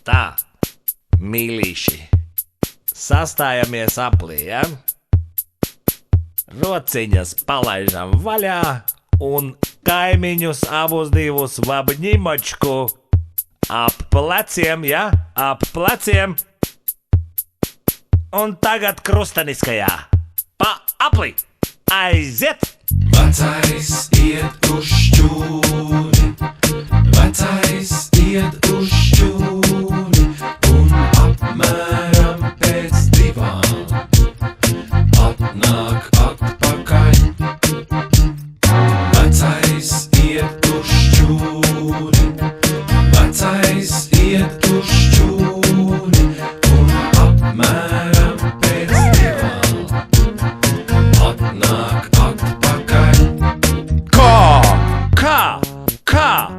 Tā, mīlīši, sastājamies aplī, ja? Rociņas palaižam vaļā un kaimiņus abus divus v обнимочку. Ap pleciem, ja? Ap pleciem. Un tagad krusteniskajā. Pa apli. Aiziet! Vecais iet uz šķūni, vecais iet uz šķūni, un apmēram pēc 2 atnāk atpakaļ. Vecais iet uz šķūni, vecais iet uz šķūni, un apmēram pēc 2 atnāk atpakaļ. Kā?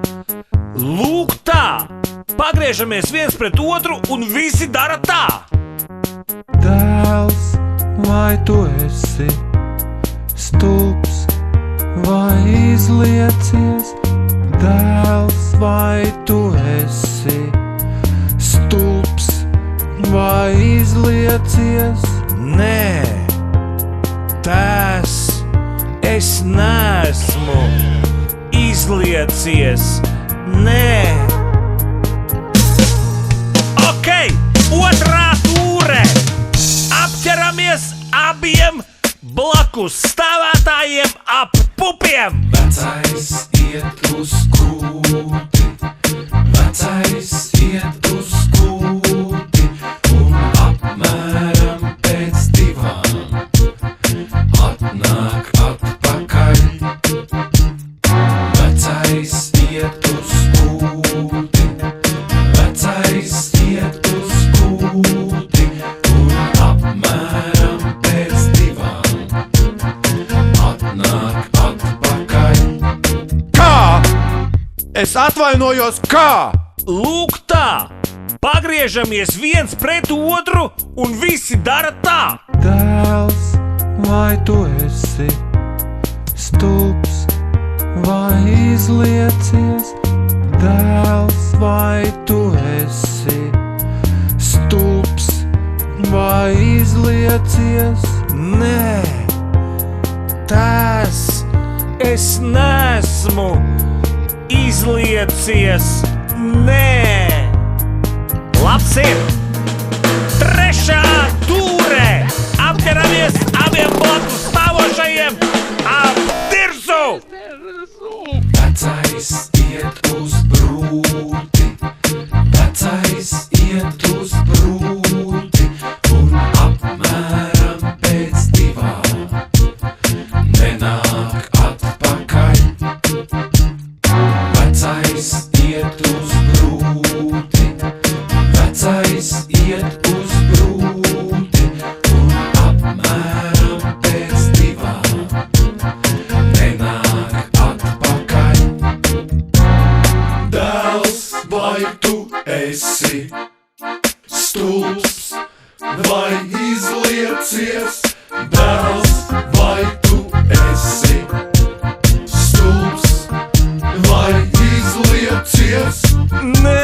Lūk tā! Pagriežamies viens pret otru un visi dara tā! Dēls, vai tu esi stulbs, vai izliecies? Dēls, vai tu esi stulbs, vai izliecies? Nē, tēs, es neesmu izliecies. Nē. Ok, otrā tūre. Apķeramies abiem blakus stāvētājiem ap pupiem. Vecais iet uz kūti, vecais iet uz kūti, un apmēram pēc 2 atnāk atpakaļ. Vecais iet uz kūti, vecais iet uz kūti, un apmēram pēc 2 atnāk atpakaļ. Kā? Es atvainojos, kā? Lūk tā! Pagriežamies viens pret otru un visi dara tā! Dēls, vai tu esi stulbs, vai izliecies? Dēls, vai tu esi stulbs, vai izliecies? Nē, tēs, es neesmu izliecies. Nē, labs ir! Trešā tūre! Apķeramies abiem blakus stāvošajiem ap dirzu! Vecais iet uz brūti, vecais iet uz brūti, un apmēram pēc 2 nenāk atpakaļ. Vecais iet uz brūti, vecais iet uz brūti, un apmēram pēc 2 nenāk atpakaļ. Dēls, vai tu esi stulbs, vai izliecies? Dēls, vai tu esi stulbs, vai izliecies? Nē,